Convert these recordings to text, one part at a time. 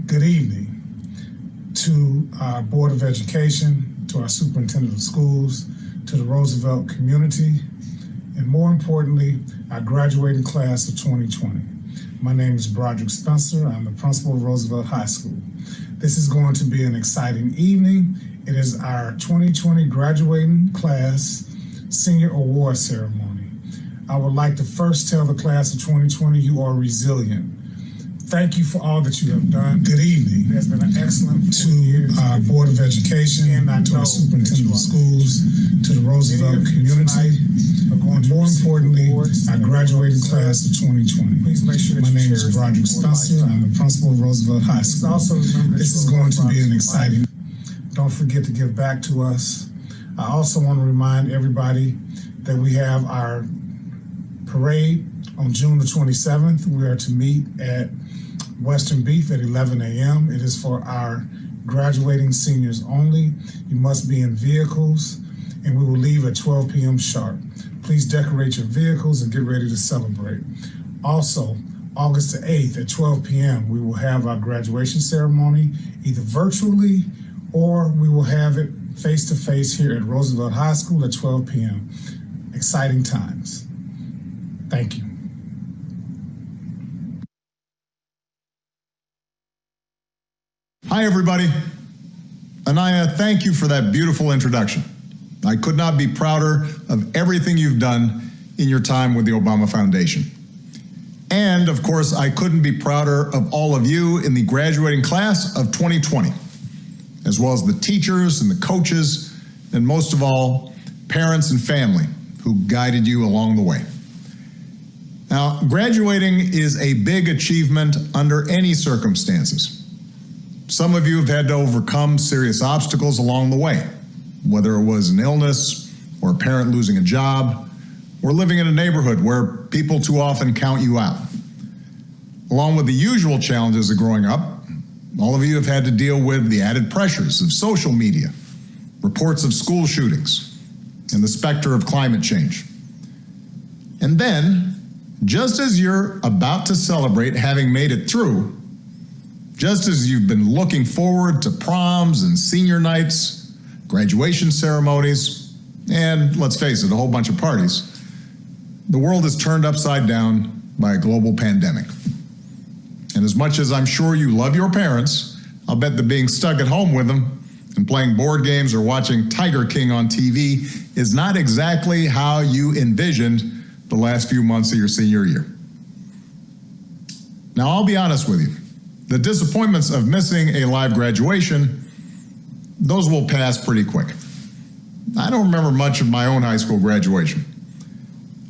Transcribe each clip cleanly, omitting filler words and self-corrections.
Good evening to our Board of Education, to our Superintendent of Schools, to the Roosevelt community, and more importantly, our graduating class of 2020. My name is Broderick Spencer. I'm the principal of Roosevelt High School. This is going to be an exciting evening. It is our 2020 graduating class senior award ceremony. I would like to first tell the class of 2020 you are resilient. Thank you for all that you have done. Good evening. It has been an excellent to our Board of Education, and to our Superintendent of Schools, to the Roosevelt community, and more importantly, our graduating class of 2020. Please make sure my name is Broderick Spencer. I'm the principal of Roosevelt High School. This is going to be an exciting. Don't forget to give back to us. I also want to remind everybody that we have our parade on June the 27th. We are to meet at Western Beef at 11 a.m. It is for our graduating seniors only. You must be in vehicles, and we will leave at 12 p.m. sharp. Please decorate your vehicles and get ready to celebrate. Also, August the 8th at 12 p.m., we will have our graduation ceremony, either virtually or we will have it face-to-face here at Roosevelt High School at 12 p.m. Exciting times. Thank you. Hi, everybody. Anaya, thank you for that beautiful introduction. I could not be prouder of everything you've done in your time with the Obama Foundation. And, of course, I couldn't be prouder of all of you in the graduating class of 2020, as well as the teachers and the coaches, and most of all, parents and family who guided you along the way. Now, graduating is a big achievement under any circumstances. Some of you have had to overcome serious obstacles along the way, whether it was an illness or a parent losing a job or living in a neighborhood where people too often count you out. Along with the usual challenges of growing up, all of you have had to deal with the added pressures of social media, reports of school shootings, and the specter of climate change. And then, just as you're about to celebrate having made it through, just as you've been looking forward to proms and senior nights, graduation ceremonies, and let's face it, a whole bunch of parties, the world is turned upside down by a global pandemic. And as much as I'm sure you love your parents, I'll bet that being stuck at home with them and playing board games or watching Tiger King on TV is not exactly how you envisioned the last few months of your senior year. Now, I'll be honest with you. The disappointments of missing a live graduation, those will pass pretty quick. I don't remember much of my own high school graduation.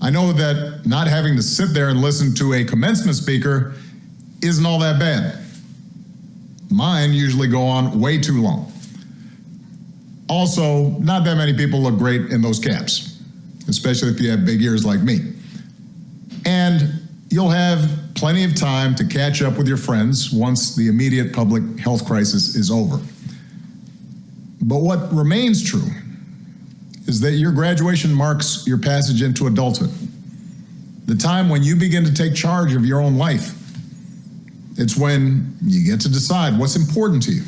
I know that not having to sit there and listen to a commencement speaker isn't all that bad. Mine usually go on way too long. Also, not that many people look great in those caps, especially if you have big ears like me. And you'll have plenty of time to catch up with your friends once the immediate public health crisis is over. But what remains true is that your graduation marks your passage into adulthood, the time when you begin to take charge of your own life. It's when you get to decide what's important to you,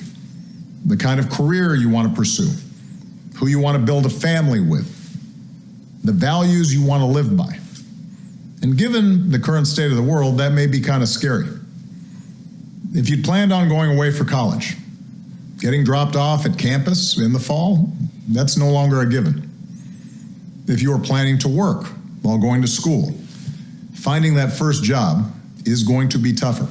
the kind of career you want to pursue, who you want to build a family with, the values you want to live by. And given the current state of the world, that may be kind of scary. If you'd planned on going away for college, getting dropped off at campus in the fall, that's no longer a given. If you are planning to work while going to school, finding that first job is going to be tougher.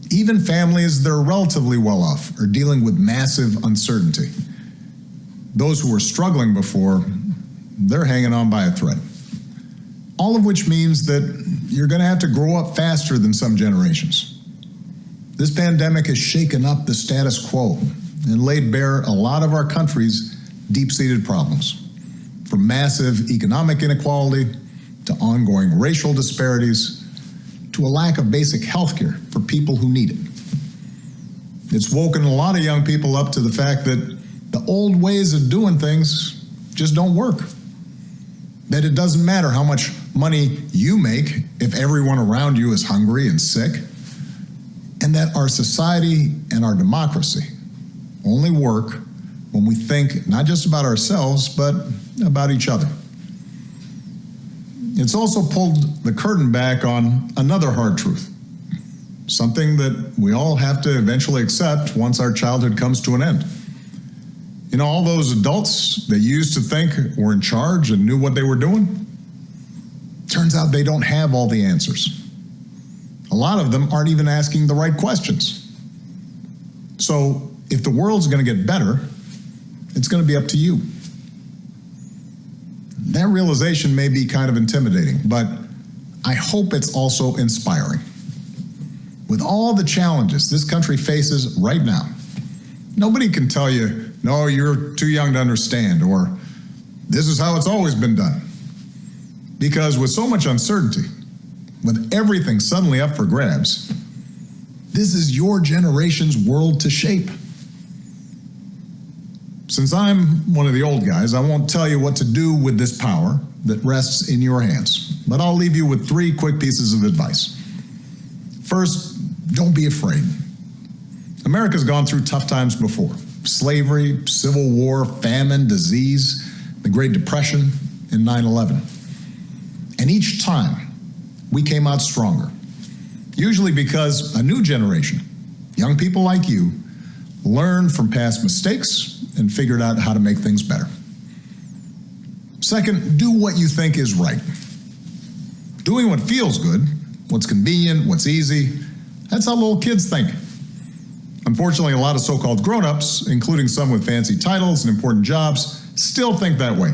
Even families that are relatively well off are dealing with massive uncertainty. Those who were struggling before, they're hanging on by a thread. All of which means that you're going to have to grow up faster than some generations. This pandemic has shaken up the status quo and laid bare a lot of our country's deep-seated problems, from massive economic inequality to ongoing racial disparities to a lack of basic health care for people who need it. It's woken a lot of young people up to the fact that the old ways of doing things just don't work. That it doesn't matter how much money you make if everyone around you is hungry and sick. and that our society and our democracy only work when we think not just about ourselves, but about each other. It's also pulled the curtain back on another hard truth, something that we all have to eventually accept once our childhood comes to an end. You know, all those adults that used to think were in charge and knew what they were doing, turns out they don't have all the answers. A lot of them aren't even asking the right questions. So if the world's going to get better, it's going to be up to you. That realization may be kind of intimidating, but I hope it's also inspiring. With all the challenges this country faces right now, nobody can tell you, no, you're too young to understand, or this is how it's always been done. Because with so much uncertainty, with everything suddenly up for grabs, this is your generation's world to shape. Since I'm one of the old guys, I won't tell you what to do with this power that rests in your hands, but I'll leave you with 3 quick pieces of advice. First, don't be afraid. America's gone through tough times before. Slavery, Civil War, famine, disease, the Great Depression, and 9/11. And each time, we came out stronger. Usually because a new generation, young people like you, learned from past mistakes and figured out how to make things better. Second, do what you think is right. Doing what feels good, what's convenient, what's easy, that's how little kids think. Unfortunately, a lot of so-called grown-ups, including some with fancy titles and important jobs, still think that way,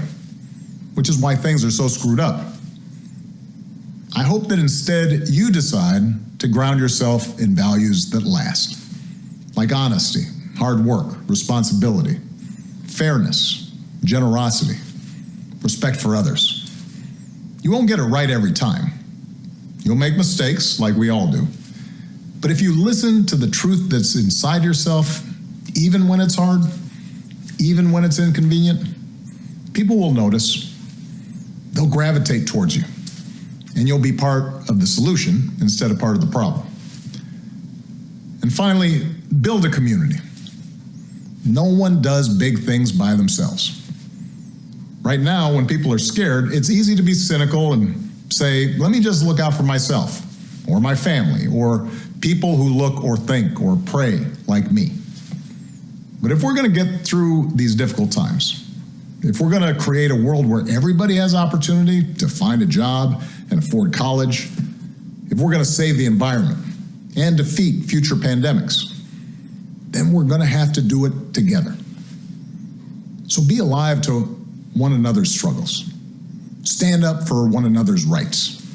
which is why things are so screwed up. I hope that instead you decide to ground yourself in values that last, like honesty, hard work, responsibility, fairness, generosity, respect for others. You won't get it right every time. You'll make mistakes like we all do. But if you listen to the truth that's inside yourself, even when it's hard, even when it's inconvenient, people will notice. They'll gravitate towards you, and you'll be part of the solution instead of part of the problem. And finally, build a community. No one does big things by themselves. Right now, when people are scared, it's easy to be cynical and say, let me just look out for myself, or my family, or people who look or think or pray like me. But if we're going to get through these difficult times, if we're going to create a world where everybody has opportunity to find a job and afford college, if we're going to save the environment and defeat future pandemics, then we're going to have to do it together. So be alive to one another's struggles. Stand up for one another's rights.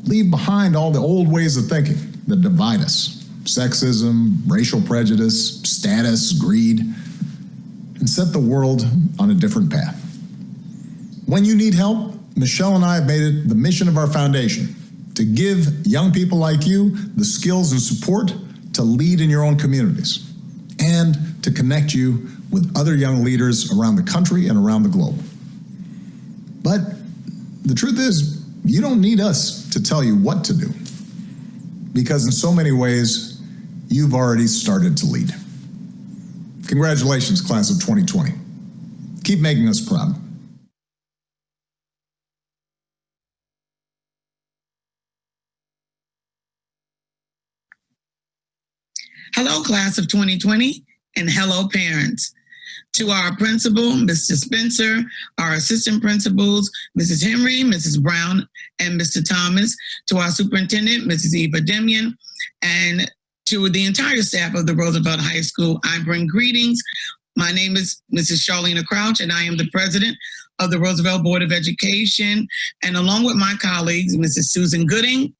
Leave behind all the old ways of thinking that divide us: sexism, racial prejudice, status, greed, and set the world on a different path. When you need help, Michelle and I have made it the mission of our foundation to give young people like you the skills and support to lead in your own communities and to connect you with other young leaders around the country and around the globe. But the truth is, you don't need us to tell you what to do, because in so many ways, you've already started to lead. Congratulations, class of 2020. Keep making us proud. Hello, class of 2020, and hello, parents. To our principal, Mr. Spencer, our assistant principals, Mrs. Henry, Mrs. Brown, and Mr. Thomas, to our superintendent, Mrs. Eva Demian, and to the entire staff of the Roosevelt High School, I bring greetings. My name is Mrs. Charlena Crouch, and I am the president of the Roosevelt Board of Education. And along with my colleagues, Mrs. Susan Gooding,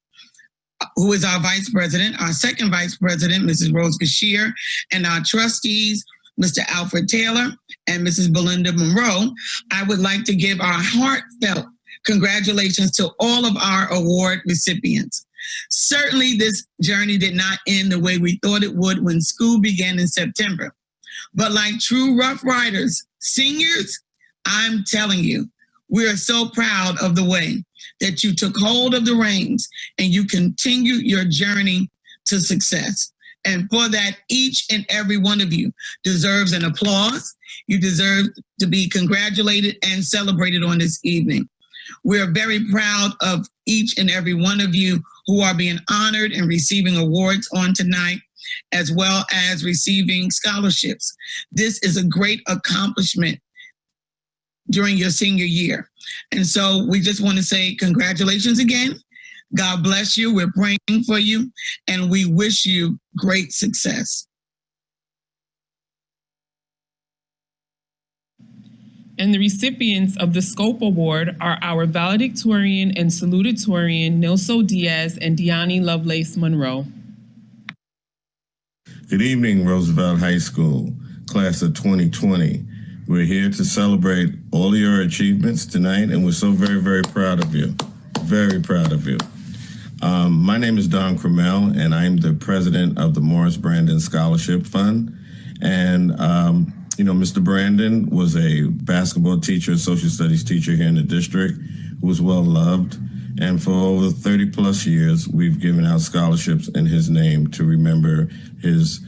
who is our vice president, our second vice president, Mrs. Rose Gashir, and our trustees, Mr. Alfred Taylor and Mrs. Belinda Monroe, I would like to give our heartfelt congratulations to all of our award recipients. Certainly, this journey did not end the way we thought it would when school began in September. But like true Rough Riders, seniors, I'm telling you, we are so proud of the way that you took hold of the reins and you continue your journey to success. And for that, each and every one of you deserves an applause. You deserve to be congratulated and celebrated on this evening. We're very proud of each and every one of you who are being honored and receiving awards on tonight, as well as receiving scholarships. This is a great accomplishment during your senior year. And so we just want to say congratulations again. God bless you. We're praying for you, and we wish you great success. And the recipients of the SCOPE Award are our valedictorian and salutatorian Nilso Diaz and Deani Lovelace Monroe. Good evening, Roosevelt High School, class of 2020. We're here to celebrate all your achievements tonight, and we're so very, very proud of you. Very proud of you. My name is Don Cromell, and I'm the president of the Morris Brandon Scholarship Fund. And, Mr. Brandon was a basketball teacher, social studies teacher here in the district who was well loved. And for over 30 plus years, we've given out scholarships in his name to remember his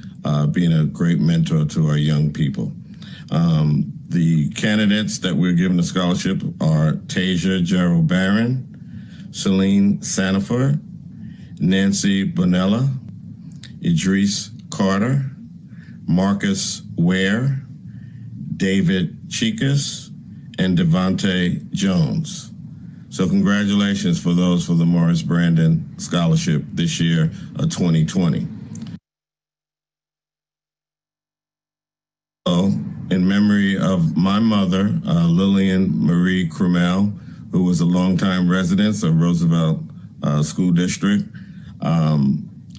being a great mentor to our young people. The candidates that we're giving the scholarship are Tasia Gerald Barron, Celine Sanifer, Nancy Bonella, Idris Carter, Marcus Ware, David Chicas, and Devontae Jones. So congratulations for those for the Morris Brandon Scholarship this year of 2020. So, in memory of my mother, Lillian Marie Cromell, who was a longtime resident of Roosevelt School District,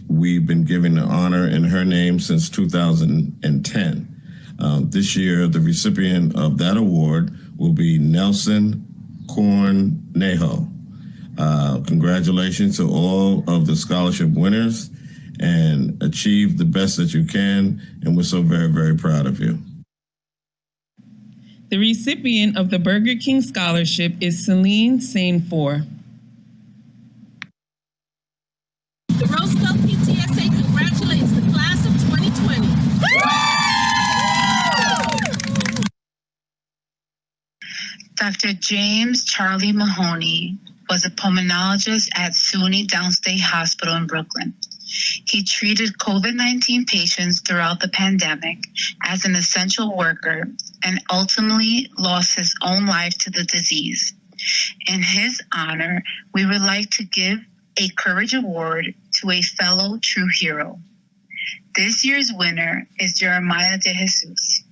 we've been giving the honor in her name since 2010. This year, the recipient of that award will be Nelson Cornejo. Congratulations to all of the scholarship winners, and achieve the best that you can, and we're so very, very proud of you. The recipient of the Burger King Scholarship is Celine Sainfor. The Roosevelt PTSA congratulates the class of 2020. Dr. James Charlie Mahoney was a pulmonologist at SUNY Downstate Hospital in Brooklyn. He treated COVID-19 patients throughout the pandemic as an essential worker and ultimately lost his own life to the disease. In his honor, we would like to give a Courage Award to a fellow true hero. This year's winner is Jeremiah De Jesus.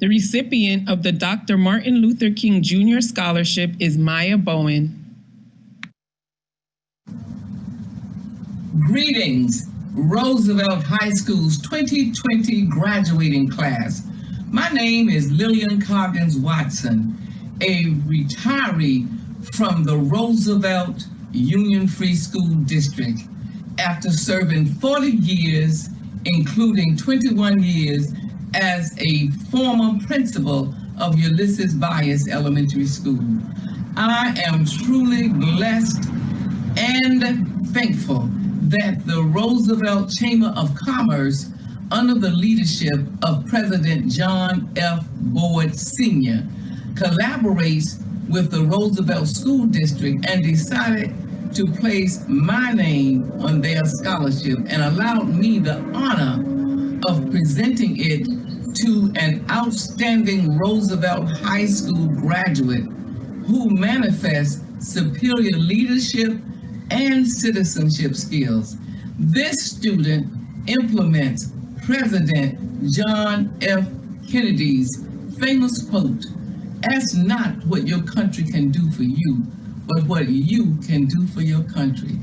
The recipient of the Dr. Martin Luther King Jr. Scholarship is Maya Bowen. Greetings, Roosevelt High School's 2020 graduating class. My name is Lillian Coggins Watson, a retiree from the Roosevelt Union Free School District after serving 40 years, including 21 years as a former principal of Ulysses Bias Elementary School. I am truly blessed and thankful that the Roosevelt Chamber of Commerce, under the leadership of President John F. Boyd Sr., collaborates with the Roosevelt School District and decided to place my name on their scholarship and allowed me the honor of presenting it to an outstanding Roosevelt High School graduate who manifests superior leadership and citizenship skills. This student implements President John F. Kennedy's famous quote, "Ask not what your country can do for you, but what you can do for your country."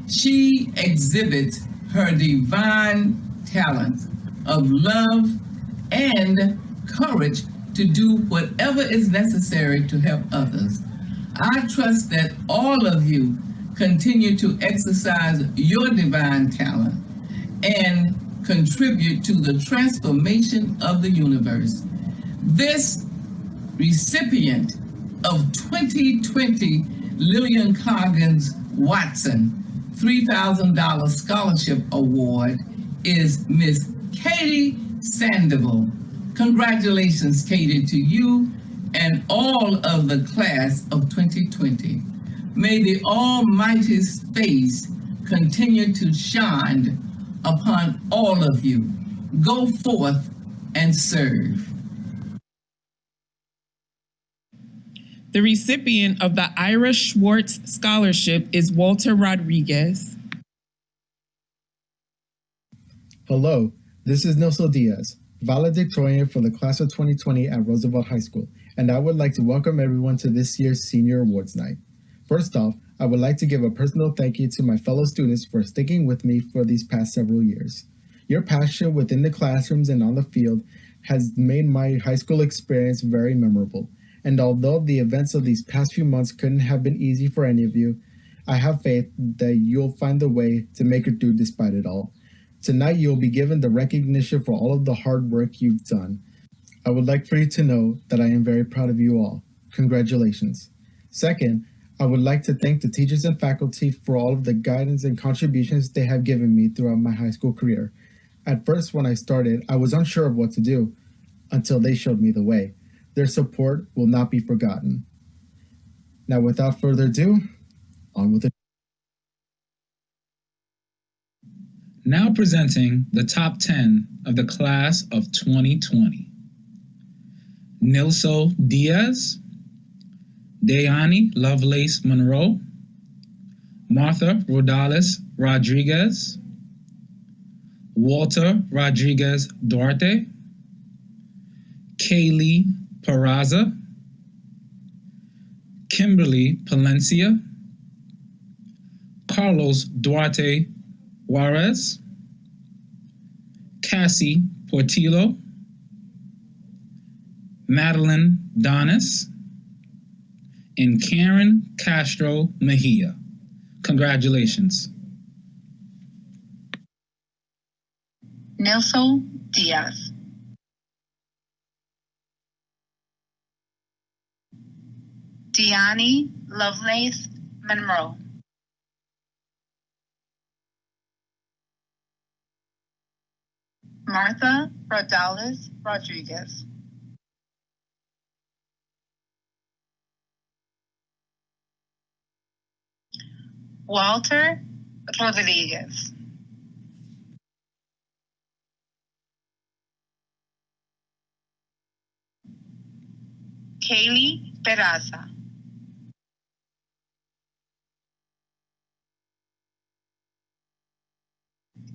She exhibits her divine talent of love and courage to do whatever is necessary to help others. I trust that all of you continue to exercise your divine talent and contribute to the transformation of the universe. This recipient of 2020 Lillian Coggins Watson $3,000 scholarship award is Miss Katie Sandoval. Congratulations, Katie, to you and all of the class of 2020. May the Almighty's face continue to shine upon all of you. Go forth and serve. The recipient of the Ira Schwartz Scholarship is Walter Rodriguez. Hello, this is Nelson Diaz, valedictorian for the class of 2020 at Roosevelt High School, and I would like to welcome everyone to this year's Senior Awards Night. First off, I would like to give a personal thank you to my fellow students for sticking with me for these past several years. Your passion within the classrooms and on the field has made my high school experience very memorable. And although the events of these past few months couldn't have been easy for any of you, I have faith that you'll find a way to make it through despite it all. Tonight, you'll be given the recognition for all of the hard work you've done. I would like for you to know that I am very proud of you all. Congratulations. Second, I would like to thank the teachers and faculty for all of the guidance and contributions they have given me throughout my high school career. At first, when I started, I was unsure of what to do until they showed me the way. Their support will not be forgotten. Now, without further ado, on with it. Now presenting the top 10 of the class of 2020. Nilso Diaz, Dayani Lovelace Monroe, Martha Rodales Rodriguez, Walter Rodriguez Duarte, Kaylee Peraza, Kimberly Palencia, Carlos Duarte Juarez, Cassie Portillo, Madeline Donis, and Karen Castro Mejia. Congratulations. Nelson Diaz. Deani Lovelace Monroe. Martha Rodales Rodriguez. Walter Rodriguez. Kaylee Peraza.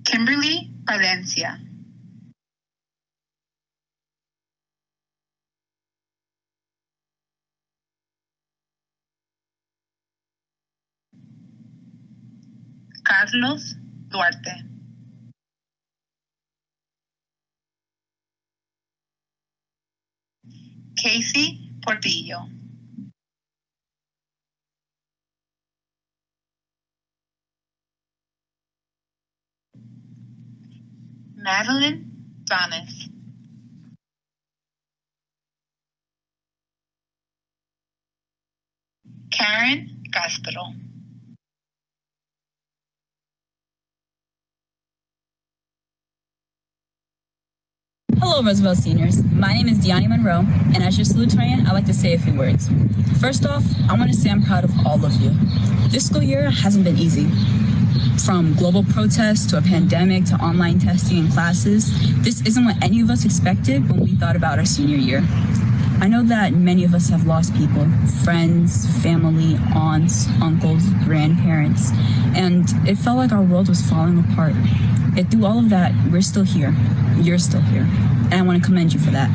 Kimberly Valencia. Carlos Duarte. Casey Portillo. Madeline Donis. Karen Castro. Hello, Roosevelt seniors. My name is Deani Monroe, and as your salutatorian, I'd like to say a few words. First off, I want to say I'm proud of all of you. This school year hasn't been easy. From global protests to a pandemic to online testing and classes, this isn't what any of us expected when we thought about our senior year. I know that many of us have lost people, friends, family, aunts, uncles, grandparents, and it felt like our world was falling apart. Yet through all of that, we're still here. You're still here. And I want to commend you for that.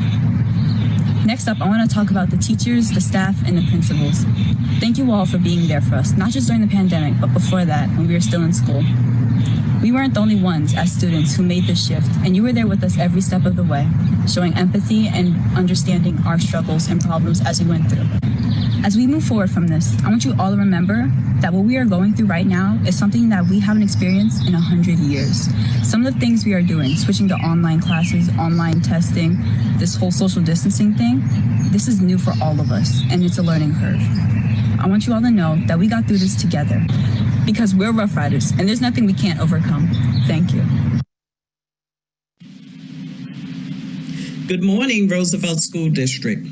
Next up, I want to talk about the teachers, the staff, and the principals. Thank you all for being there for us, not just during the pandemic, but before that, when we were still in school. We weren't the only ones as students who made this shift, and you were there with us every step of the way, showing empathy and understanding our struggles and problems as we went through. As we move forward from this, I want you all to remember that what we are going through right now is something that we haven't experienced in 100 years. Some of the things we are doing, switching to online classes, online testing, this whole social distancing thing, this is new for all of us, and it's a learning curve. I want you all to know that we got through this together because we're Rough Riders and there's nothing we can't overcome. Thank you. Good morning, Roosevelt School District,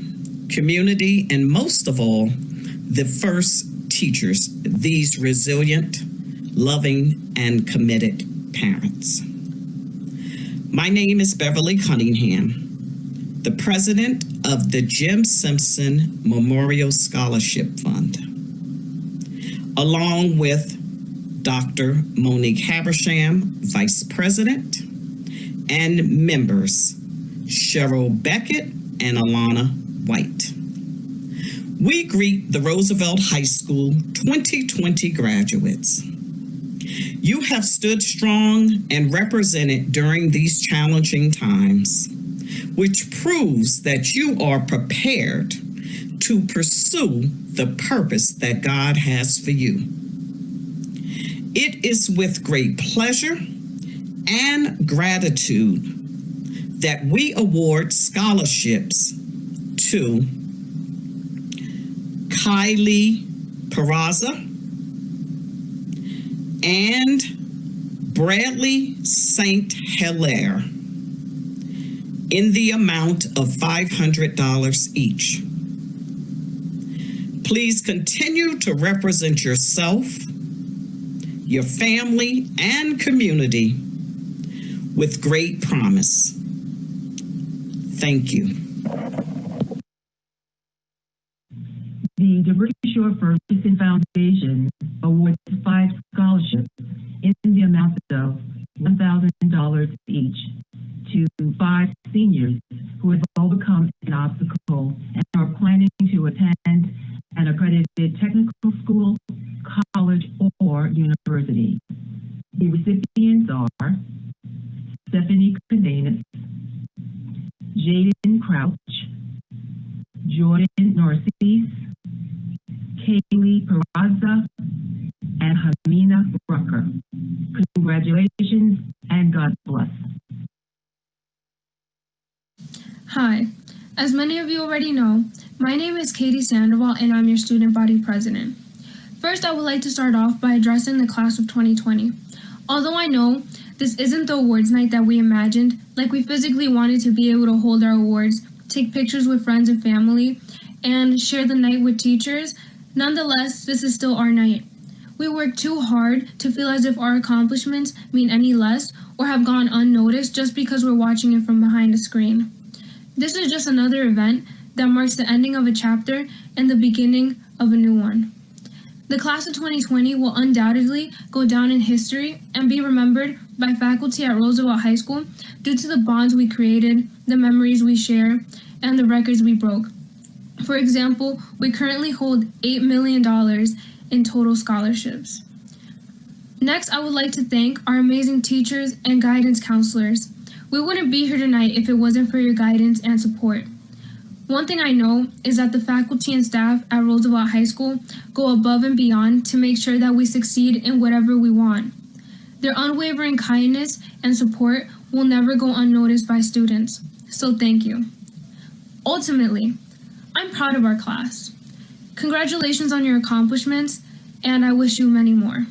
community, and most of all, the first teachers, these resilient, loving, and committed parents. My name is Beverly Cunningham, the president of the Jim Simpson Memorial Scholarship Fund, along with Dr. Monique Habersham, vice president, and members Cheryl Beckett and Alana White. We greet the Roosevelt High School 2020 graduates. You have stood strong and represented during these challenging times, which proves that you are prepared to pursue the purpose that God has for you. It is with great pleasure and gratitude that we award scholarships to Kylie Peraza and Bradley St. Hilaire in the amount of $500 each. Please continue to represent yourself, your family, and community with great promise. Thank you. The Diversity Shore Ferguson Foundation awards 5 scholarships in the amount of $1,000 each to 5 seniors who have overcome an obstacle and are planning to attend an accredited technical school, college, or university. The recipients are Stephanie Cadenas, Jaden Crouch, Jordan Narcisse, Kaylee Peraza, and Hamina Rucker. Congratulations and God bless. Hi, as many of you already know, my name is Katie Sandoval and I'm your student body president. First, I would like to start off by addressing the class of 2020. Although I know this isn't the awards night that we imagined, like we physically wanted to be able to hold our awards, take pictures with friends and family, and share the night with teachers, nonetheless, this is still our night. We worked too hard to feel as if our accomplishments mean any less or have gone unnoticed just because we're watching it from behind a screen. This is just another event that marks the ending of a chapter and the beginning of a new one. The class of 2020 will undoubtedly go down in history and be remembered by faculty at Roosevelt High School due to the bonds we created, the memories we share, and the records we broke. For example, we currently hold $8 million in total scholarships. Next, I would like to thank our amazing teachers and guidance counselors. We wouldn't be here tonight if it wasn't for your guidance and support. One thing I know is that the faculty and staff at Roosevelt High School go above and beyond to make sure that we succeed in whatever we want. Their unwavering kindness and support will never go unnoticed by students, so thank you. Ultimately, I'm proud of our class. Congratulations on your accomplishments, and I wish you many more.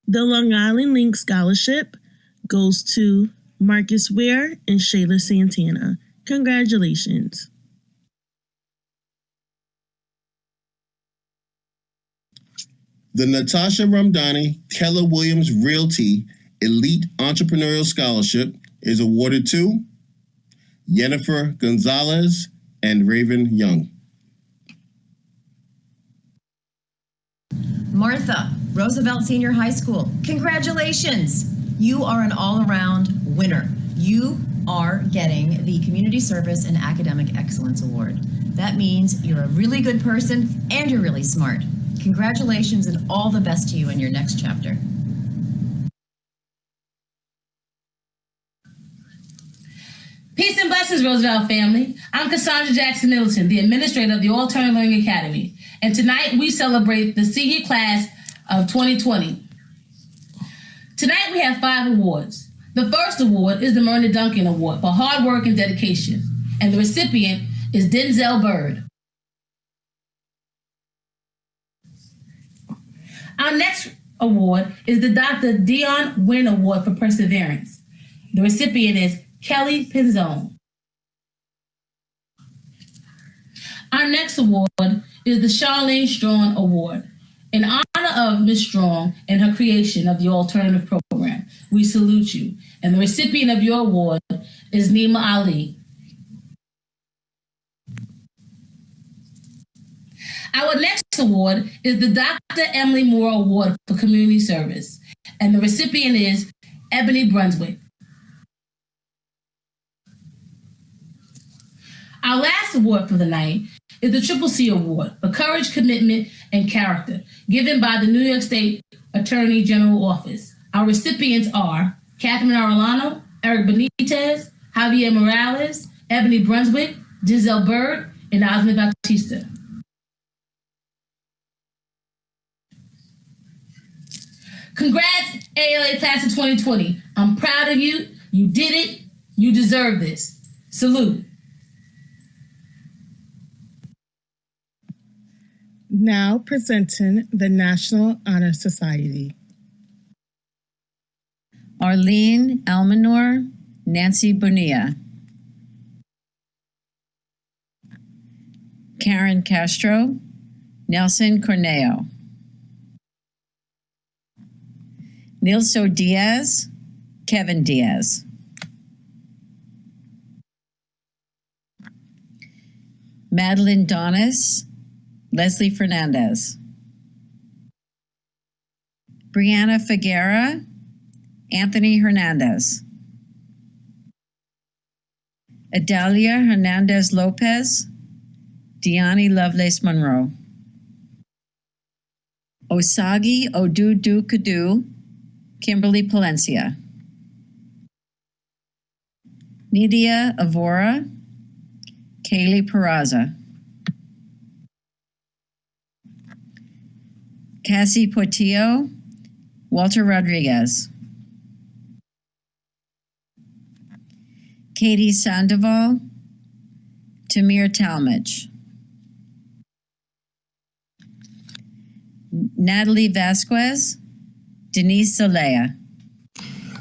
The Long Island Link Scholarship goes to Marcus Ware and Shayla Santana. Congratulations. The Natasha Ramdani Keller Williams Realty Elite Entrepreneurial Scholarship is awarded to Jennifer Gonzalez and Raven Young. Martha, Roosevelt Senior High School, congratulations! You are an all-around winner. You are getting the Community Service and Academic Excellence Award. That means you're a really good person and you're really smart. Congratulations and all the best to you in your next chapter. Peace and blessings, Roosevelt family. I'm Cassandra Jackson Middleton, the administrator of the Alternative Learning Academy. And tonight we celebrate the senior class of 2020. Tonight we have 5 awards. The first award is the Myrna Duncan Award for hard work and dedication. and the recipient is Denzel Bird. Our next award is the Dr. Dion Wynn Award for Perseverance. The recipient is Kelly Pinzone. Our next award is the Charlene Strong Award. In honor of Ms. Strong and her creation of the alternative program, we salute you. And the recipient of your award is Nima Ali. Our next award is the Dr. Emily Moore Award for Community Service. And the recipient is Ebony Brunswick. Our last award for the night is the Triple C Award for Courage, Commitment, and Character, given by the New York State Attorney General Office. Our recipients are Catherine Arellano, Eric Benitez, Javier Morales, Ebony Brunswick, Giselle Bird, and Osmond Bautista. Congrats, ALA Class of 2020. I'm proud of you. You did it. You deserve this. Salute. Now presenting the National Honor Society. Arlene Almanor, Nancy Bonilla. Karen Castro, Nelson Corneo. Nilso Diaz, Kevin Diaz. Madeline Donis, Leslie Fernandez. Brianna Figuera, Anthony Hernandez. Adalia Hernandez Lopez, Deani Lovelace Monroe. Osagi Odudu Kudu, Kimberly Palencia. Nidia Avora, Kaylee Peraza. Cassie Portillo, Walter Rodriguez. Katie Sandoval, Tamir Talmadge. Natalie Vasquez, Denise Solea.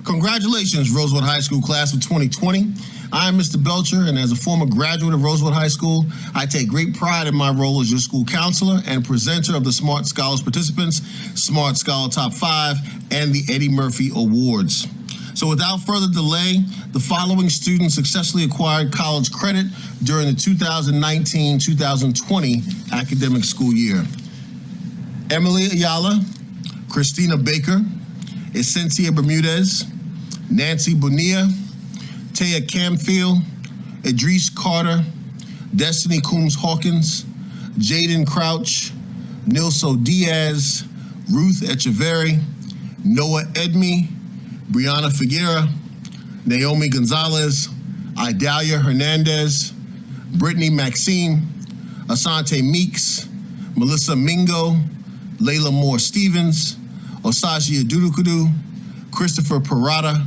Congratulations, Roosevelt High School Class of 2020. I am Mr. Belcher, and as a former graduate of Roosevelt High School, I take great pride in my role as your school counselor and presenter of the Smart Scholars Participants, Smart Scholar Top 5, and the Eddie Murphy Awards. So without further delay, the following students successfully acquired college credit during the 2019-2020 academic school year. Emily Ayala, Christina Baker, Essentia Bermudez, Nancy Bonilla, Taya Camfield, Idris Carter, Destiny Coombs Hawkins, Jaden Crouch, Nilso Diaz, Ruth Echeverry, Noah Edme, Brianna Figuera, Naomi Gonzalez, Idalia Hernandez, Brittany Maxine, Asante Meeks, Melissa Mingo, Layla Moore Stevens, Osagie Adudukudu, Christopher Parada,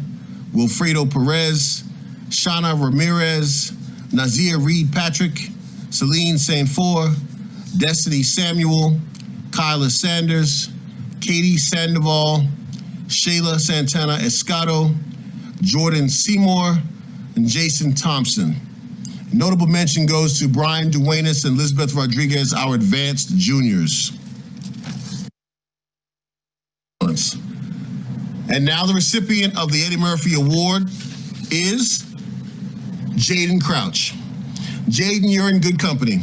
Wilfredo Perez, Shauna Ramirez, Nazir Reed Patrick, Celine Saint-Four, Destiny Samuel, Kyla Sanders, Katie Sandoval, Shayla Santana Escato, Jordan Seymour, and Jason Thompson. Notable mention goes to Brian Duenas and Lisbeth Rodriguez, our advanced juniors. And now the recipient of the Eddie Murphy Award is Jaden Crouch. Jaden, you're in good company.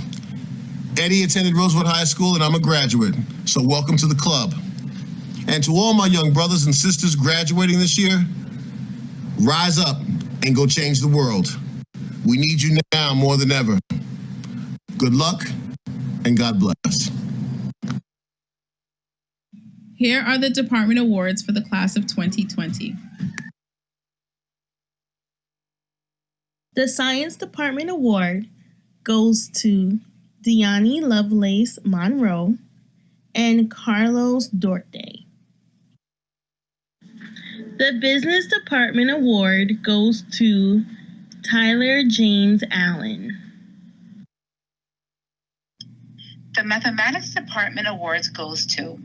Eddie attended Roosevelt High School and I'm a graduate, so welcome to the club. And to all my young brothers and sisters graduating this year, rise up and go change the world. We need you now more than ever. Good luck and God bless. Here are the department awards for the class of 2020. The Science Department Award goes to Deani Lovelace Monroe and Carlos Dorte. The Business Department Award goes to Tyler James Allen. The Mathematics Department Awards goes to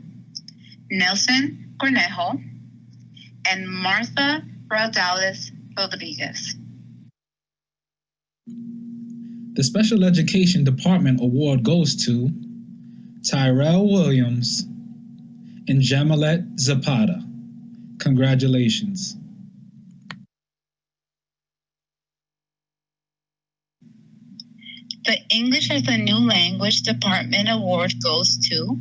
Nelson Cornejo and Martha Rodales Rodriguez. The Special Education Department Award goes to Tyrell Williams and Jamalet Zapata. Congratulations. The English as a New Language Department Award goes to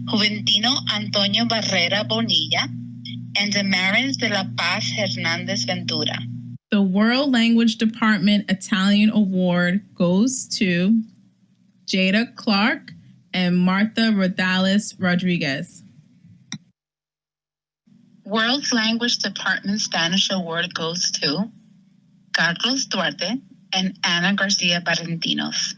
Juventino Antonio Barrera Bonilla and Damaris de la Paz Hernandez Ventura. The World Language Department Italian Award goes to Jada Clark and Martha Rodales Rodriguez. World Language Department Spanish Award goes to Carlos Duarte and Ana Garcia Barrentinos.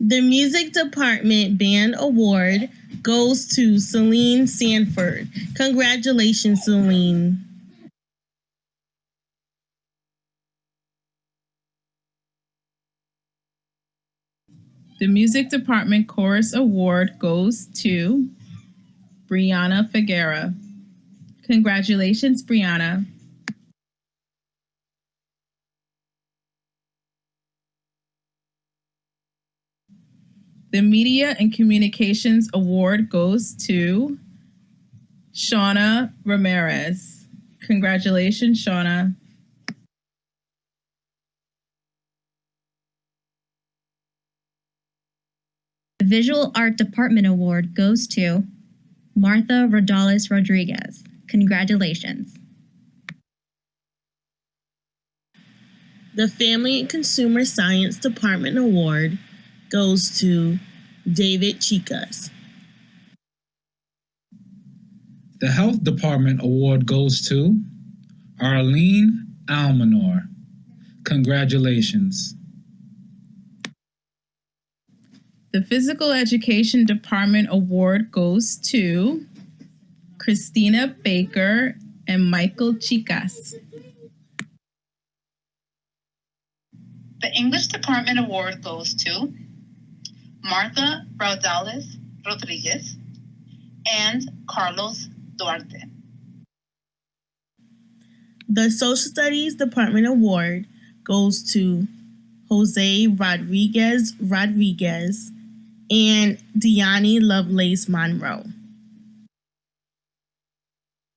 The Music Department Band Award goes to Celine Sanford. Congratulations, Celine. The Music Department Chorus Award goes to Brianna Figuera. Congratulations, Brianna. The Media and Communications Award goes to Shauna Ramirez. Congratulations, Shauna. The Visual Art Department Award goes to Martha Rodales Rodriguez. Congratulations. The Family and Consumer Science Department Award goes to David Chicas. The Health Department Award goes to Arlene Almanor. Congratulations. The Physical Education Department Award goes to Christina Baker and Michael Chicas. The English Department Award goes to Martha Rodales Rodriguez and Carlos Duarte. The Social Studies Department Award goes to Jose Rodriguez and Deani Lovelace Monroe.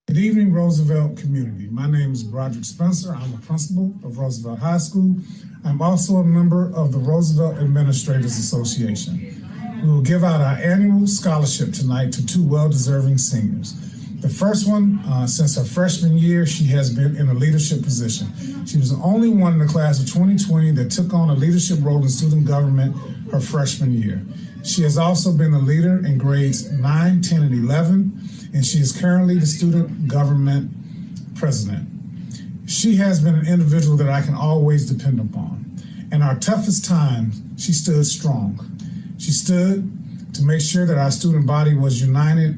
Good evening, Roosevelt community. My name is Broderick Spencer. I'm a principal of Roosevelt High School. I'm also a member of the Roosevelt Administrators Association. We will give out our annual scholarship tonight to two well-deserving seniors. The first one, since her freshman year, she has been in a leadership position. She was the only one in the class of 2020 that took on a leadership role in student government her freshman year. She has also been a leader in grades 9, 10, and 11, and she is currently the student government president. She has been an individual that I can always depend upon. In our toughest times, she stood strong. She stood to make sure that our student body was united,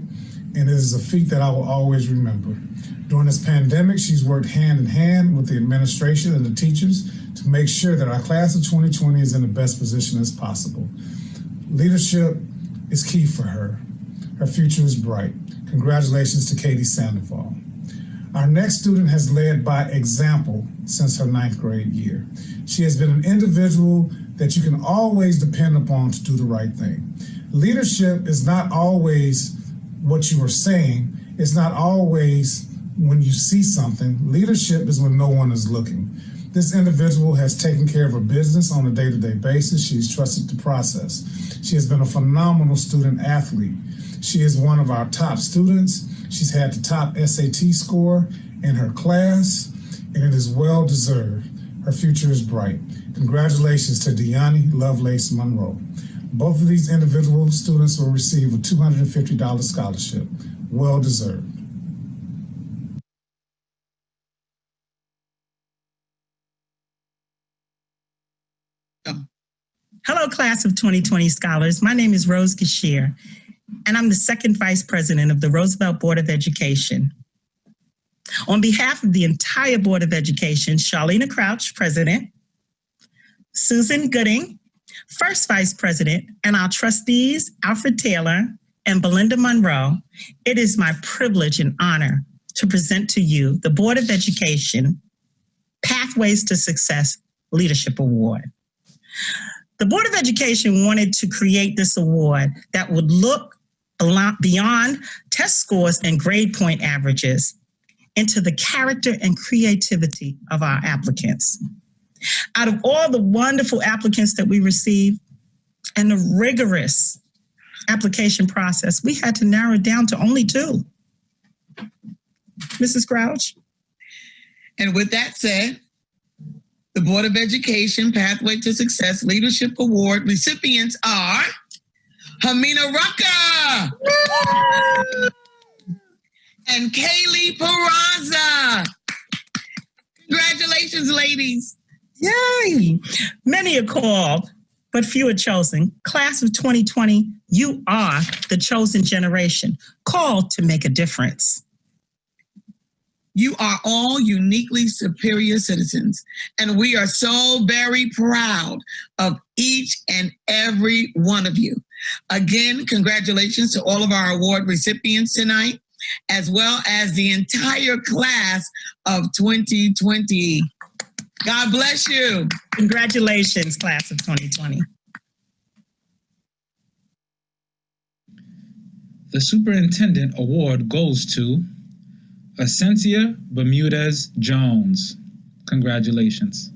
and it is a feat that I will always remember. During this pandemic, she's worked hand in hand with the administration and the teachers to make sure that our class of 2020 is in the best position as possible. Leadership is key for her. Her future is bright. Congratulations to Katie Sandoval. Our next student has led by example since her 9th grade year. She has been an individual that you can always depend upon to do the right thing. Leadership is not always what you are saying. It's not always when you see something. Leadership is when no one is looking. This individual has taken care of her business on a day-to-day basis. She's trusted the process. She has been a phenomenal student athlete. She is one of our top students. She's had the top SAT score in her class, and it is well deserved. Her future is bright. Congratulations to Deani Lovelace Monroe. Both of these individual students will receive a $250 scholarship. Well deserved. Hello, class of 2020 scholars. My name is Rose Gashir, and I'm the second vice president of the Roosevelt Board of Education. On behalf of the entire Board of Education, Charlene Crouch, president, Susan Gooding, first vice president, and our trustees, Alfred Taylor and Belinda Monroe, it is my privilege and honor to present to you the Board of Education Pathways to Success Leadership Award. The Board of Education wanted to create this award that would look beyond test scores and grade point averages into the character and creativity of our applicants. Out of all the wonderful applicants that we received and the rigorous application process, we had to narrow it down to only 2. Mrs. Crouch? And with that said, the Board of Education Pathway to Success Leadership Award recipients are Hamina Rucker and Kaylee Peraza. Congratulations, ladies. Yay! Many are called, but few are chosen. Class of 2020, you are the chosen generation, called to make a difference. You are all uniquely superior citizens, and we are so very proud of each and every one of you. Again, congratulations to all of our award recipients tonight, as well as the entire class of 2020. God bless you. Congratulations, class of 2020. The Superintendent Award goes to Asensia Bermudez Jones. Congratulations.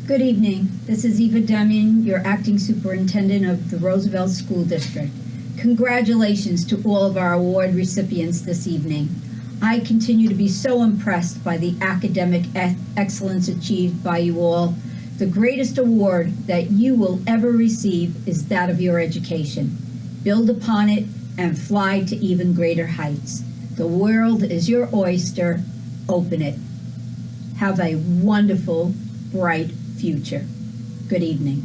Good evening. This is Eva Deming, your acting superintendent of the Roosevelt School District. Congratulations to all of our award recipients this evening. I continue to be so impressed by the academic excellence achieved by you all. The greatest award that you will ever receive is that of your education. Build upon it and fly to even greater heights. The world is your oyster. Open it. Have a wonderful, bright future. Good evening.